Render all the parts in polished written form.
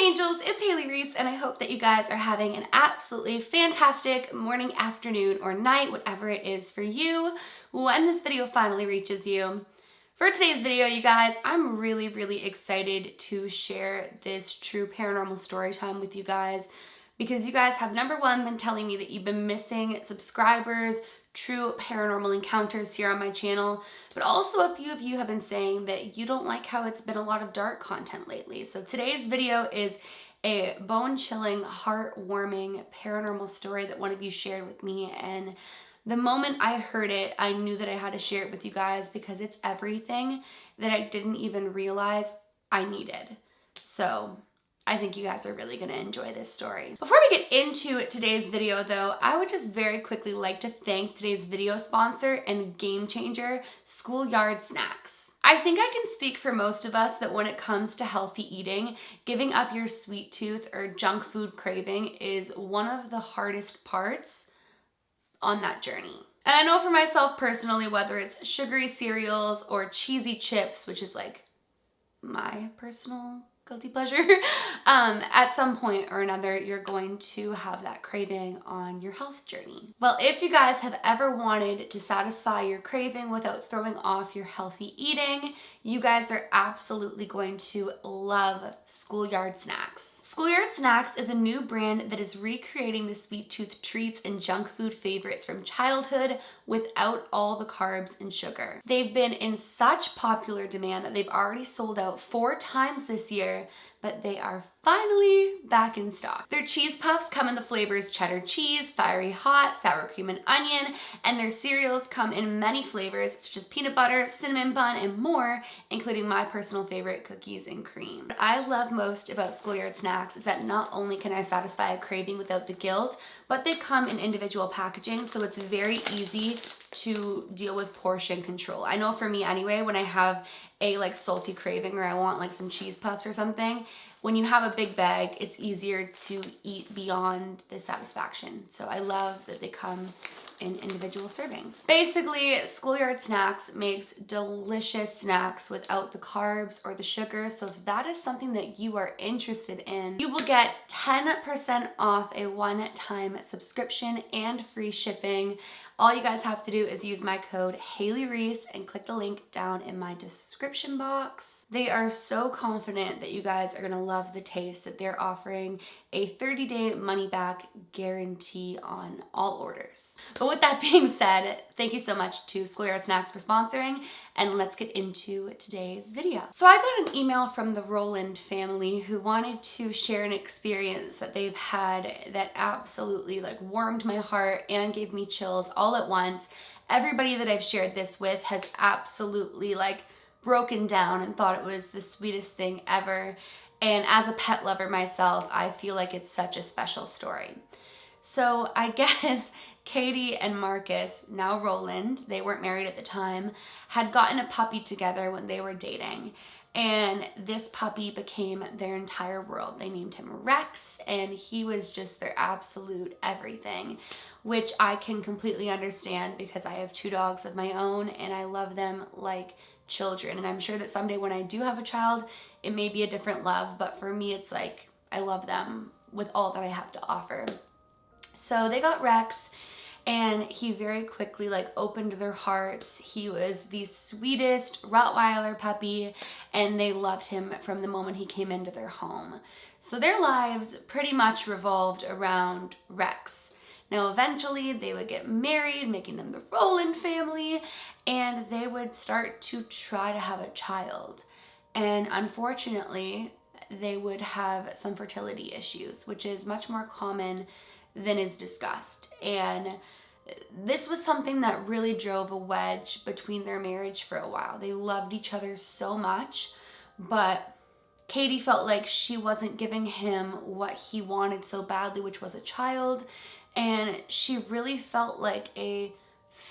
Hi angels, it's Hailey Reese, and I hope that you guys are having an absolutely fantastic morning, afternoon, or night, whatever it is for you, when this video finally reaches you. For today's video, you guys, I'm really excited to share this true paranormal story time with you guys, because you guys have, number one, been telling me that you've been missing subscribers, true paranormal encounters here on my channel, but also a few of you have been saying that you don't like how it's been a lot of dark content lately. So today's video is a bone-chilling, heart-warming paranormal story that one of you shared with me, and the moment I heard it, I knew that I had to share it with you guys because it's everything that I didn't even realize I needed. So I think you guys are really gonna enjoy this story. Before we get into today's video though, I would just very quickly like to thank today's video sponsor and game changer, Schoolyard Snacks. I think I can speak for most of us that when it comes to healthy eating, giving up your sweet tooth or junk food craving is one of the hardest parts on that journey. And I know for myself personally, whether it's sugary cereals or cheesy chips, which is like my personal guilty pleasure, at some point or another, you're going to have that craving on your health journey. Well, if you guys have ever wanted to satisfy your craving without throwing off your healthy eating, you guys are absolutely going to love Schoolyard Snacks. Schoolyard Snacks is a new brand that is recreating the sweet tooth treats and junk food favorites from childhood without all the carbs and sugar. They've been in such popular demand that they've already sold out 4 times this year, but they are finally back in stock. Their cheese puffs come in the flavors cheddar cheese, fiery hot, sour cream and onion, and their cereals come in many flavors such as peanut butter, cinnamon bun, and more, including my personal favorite, cookies and cream. What I love most about Schoolyard Snacks is that not only can I satisfy a craving without the guilt, but they come in individual packaging, so it's very easy to deal with portion control. I know for me anyway, when I have a like salty craving or I want like some cheese puffs or something, when you have a big bag, it's easier to eat beyond the satisfaction. So I love that they come in individual servings. Basically, Schoolyard Snacks makes delicious snacks without the carbs or the sugar. So if that is something that you are interested in, you will get 10% off a one-time subscription and free shipping. All you guys have to do is use my code Hailey Reese and click the link down in my description box. They are so confident that you guys are gonna love the taste that they're offering a 30-day money-back guarantee on all orders. But with that being said, thank you so much to Schoolyard Snacks for sponsoring, and let's get into today's video. So I got an email from the Rowland family who wanted to share an experience that they've had that absolutely like warmed my heart and gave me chills all at once. Everybody that I've shared this with has absolutely like broken down and thought it was the sweetest thing ever. And as a pet lover myself, I feel like it's such a special story. So I guess Katie and Marcus, now Rowland, they weren't married at the time, had gotten a puppy together when they were dating. And this puppy became their entire world. They named him Rex, and he was just their absolute everything, which I can completely understand because I have 2 dogs of my own and I love them like children. And I'm sure that someday when I do have a child, it may be a different love, but for me, it's like I love them with all that I have to offer. So they got Rex, and he very quickly like opened their hearts. He was the sweetest Rottweiler puppy, and they loved him from the moment he came into their home. So their lives pretty much revolved around Rex. Now eventually they would get married, making them the Rowland family, and they would start to try to have a child. And unfortunately, they would have some fertility issues, which is much more common than is discussed. And this was something that really drove a wedge between their marriage for a while. They loved each other so much, but Katie felt like she wasn't giving him what he wanted so badly, which was a child. And she really felt like a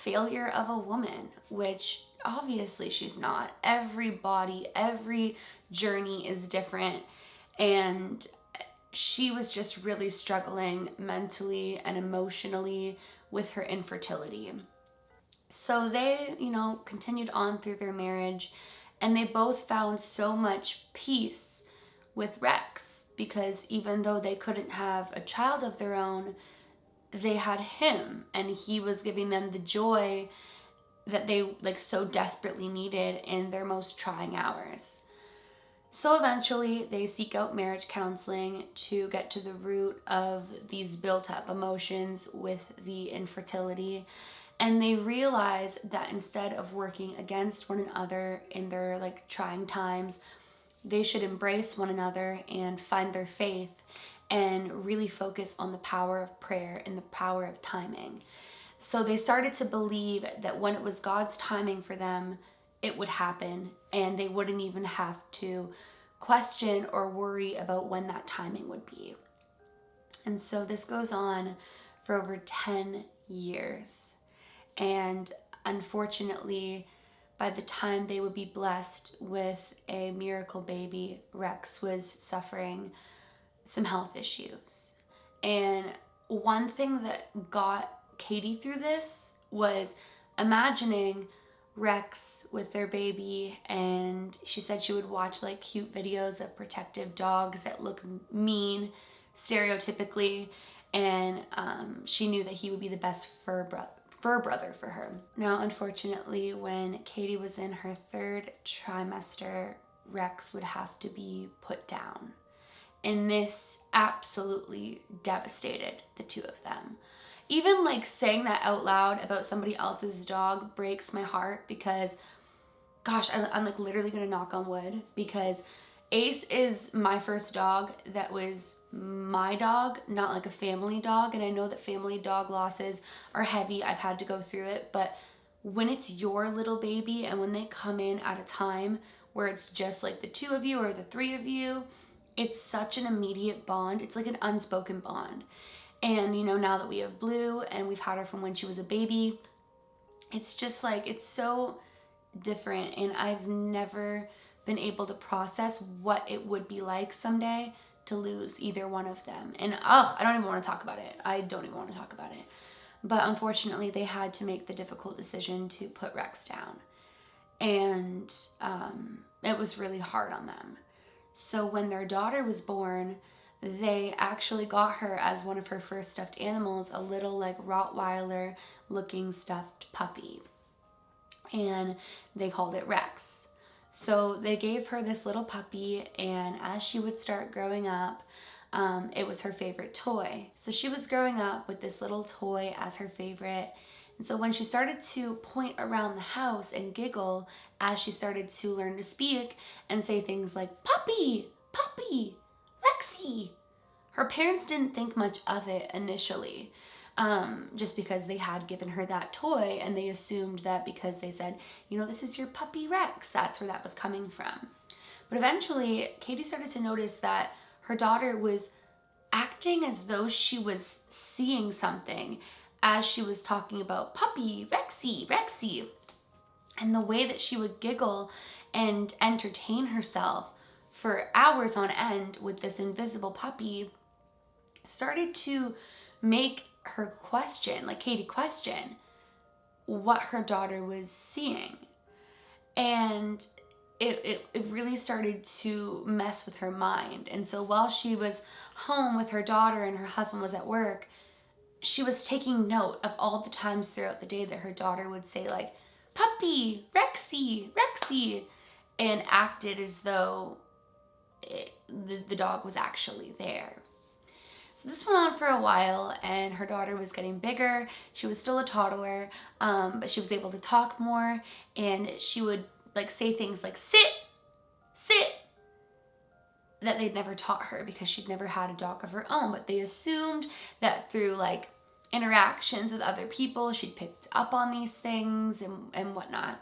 failure of a woman, which obviously she's not. Every body, every journey is different. And she was just really struggling mentally and emotionally with her infertility. So they, continued on through their marriage, and they both found so much peace with Rex, because even though they couldn't have a child of their own, they had him, and he was giving them the joy that they like so desperately needed in their most trying hours. So eventually they seek out marriage counseling to get to the root of these built up emotions with the infertility. And they realize that instead of working against one another in their like trying times, they should embrace one another and find their faith and really focus on the power of prayer and the power of timing. So they started to believe that when it was God's timing for them, it would happen, and they wouldn't even have to question or worry about when that timing would be. And so this goes on for over 10 years. And unfortunately, by the time they would be blessed with a miracle baby, Rex was suffering some health issues. And one thing that got Katie through this was imagining Rex with their baby, and she said she would watch like cute videos of protective dogs that look mean stereotypically, and she knew that he would be the best fur brother for her. Now, unfortunately, when Katie was in her 3rd trimester, Rex would have to be put down, and this absolutely devastated the two of them. Even like saying that out loud about somebody else's dog breaks my heart, because gosh, I'm like literally gonna knock on wood, because Ace is my first dog that was my dog, not like a family dog. And I know that family dog losses are heavy. I've had to go through it. But when it's your little baby and when they come in at a time where it's just like the 2 of you or the 3 of you, it's such an immediate bond. It's like an unspoken bond. And, you know, now that we have Blue and we've had her from when she was a baby, it's just like, it's so different. And I've never been able to process what it would be like someday to lose either one of them. And I don't even want to talk about it. I don't even want to talk about it. But unfortunately, they had to make the difficult decision to put Rex down. And it was really hard on them. So when their daughter was born, they actually got her as one of her first stuffed animals, a little like Rottweiler looking stuffed puppy. And they called it Rex. So they gave her this little puppy, and as she would start growing up, it was her favorite toy. So she was growing up with this little toy as her favorite. And so when she started to point around the house and giggle as she started to learn to speak and say things like, "Puppy, puppy, Rexy," her parents didn't think much of it initially, just because they had given her that toy, and they assumed that because they said, you know, this is your puppy Rex, that's where that was coming from. But eventually, Katie started to notice that her daughter was acting as though she was seeing something as she was talking about puppy, Rexy, Rexy. And the way that she would giggle and entertain herself for hours on end with this invisible puppy started to make her question, like Katie question, what her daughter was seeing. And it really started to mess with her mind. And so while she was home with her daughter and her husband was at work, she was taking note of all the times throughout the day that her daughter would say like, "Puppy, Rexy, Rexy," and acted as though the dog was actually there. So this went on for a while, and her daughter was getting bigger. She was still a toddler, but she was able to talk more, and she would like say things like sit, sit, that they'd never taught her because she'd never had a dog of her own. But they assumed that through like interactions with other people, she'd picked up on these things and whatnot.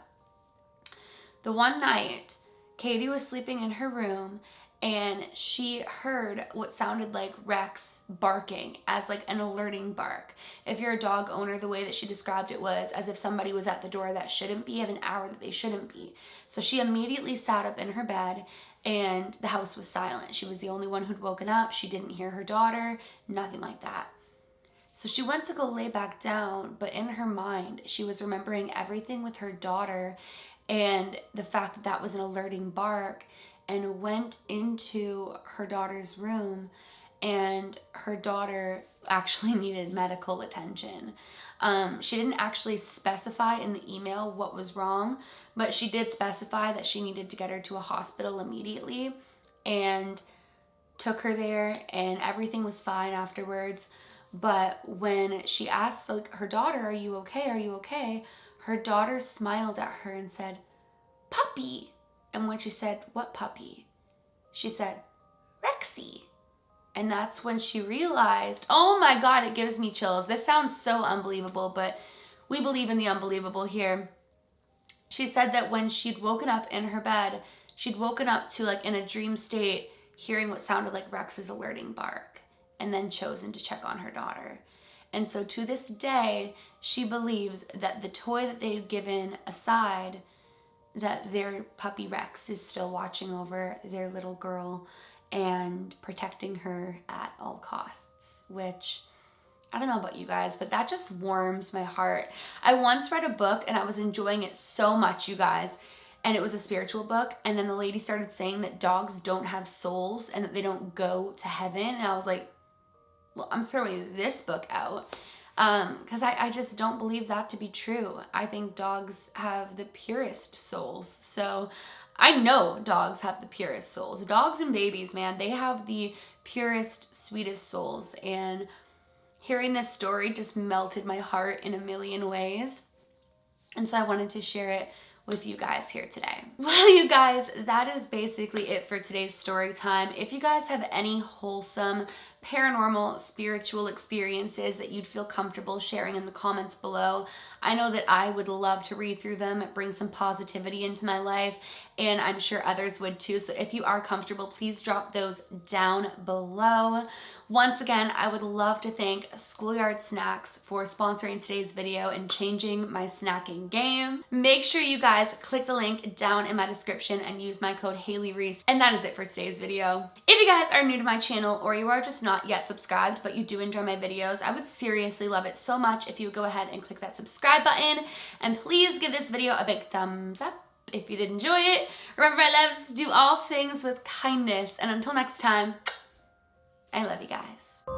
The one night, Katie was sleeping in her room, and she heard what sounded like Rex barking as like an alerting bark. If you're a dog owner, the way that she described it was as if somebody was at the door that shouldn't be at an hour that they shouldn't be. So she immediately sat up in her bed, and the house was silent. She was the only one who'd woken up. She didn't hear her daughter, nothing like that. So she went to go lay back down, but in her mind, she was remembering everything with her daughter and the fact that that was an alerting bark. and went into her daughter's room, and her daughter actually needed medical attention. She didn't actually specify in the email what was wrong, but she did specify that she needed to get her to a hospital immediately, and took her there, and everything was fine afterwards. But when she asked her daughter, "Are you okay? Are you okay?" her daughter smiled at her and said, "Puppy." And when she said, "What puppy?" she said, "Rexy." And that's when she realized, oh my God, it gives me chills. This sounds so unbelievable, but we believe in the unbelievable here. She said that when she'd woken up in her bed, she'd woken up to, like, in a dream state, hearing what sounded like Rex's alerting bark, and then chosen to check on her daughter. And so to this day, she believes that the toy that they've given aside, that their puppy Rex is still watching over their little girl and protecting her at all costs, which, I don't know about you guys, but that just warms my heart. I once read a book and I was enjoying it so much, you guys, and it was a spiritual book, and then the lady started saying that dogs don't have souls and that they don't go to heaven, and I was like, well, I'm throwing this book out, because I just don't believe that to be true. I think dogs have the purest souls. So I know dogs have the purest souls. Dogs and babies, man, they have the purest, sweetest souls. And hearing this story just melted my heart in a million ways. And so I wanted to share it with you guys here today. Well, you guys, that is basically it for today's story time. If you guys have any wholesome paranormal spiritual experiences that you'd feel comfortable sharing in the comments below, I know that I would love to read through them. It brings some positivity into my life, and I'm sure others would too. So if you are comfortable, please drop those down below. Once again, I would love to thank Schoolyard Snacks for sponsoring today's video and changing my snacking game. Make sure you guys click the link down in my description and use my code Hailey Reese. And that is it for today's video. If you guys are new to my channel, or you are just not yet subscribed but you do enjoy my videos, I would seriously love it so much if you would go ahead and click that subscribe button, and please give this video a big thumbs up if you did enjoy it. Remember, my loves, do all things with kindness, and until next time, I love you guys.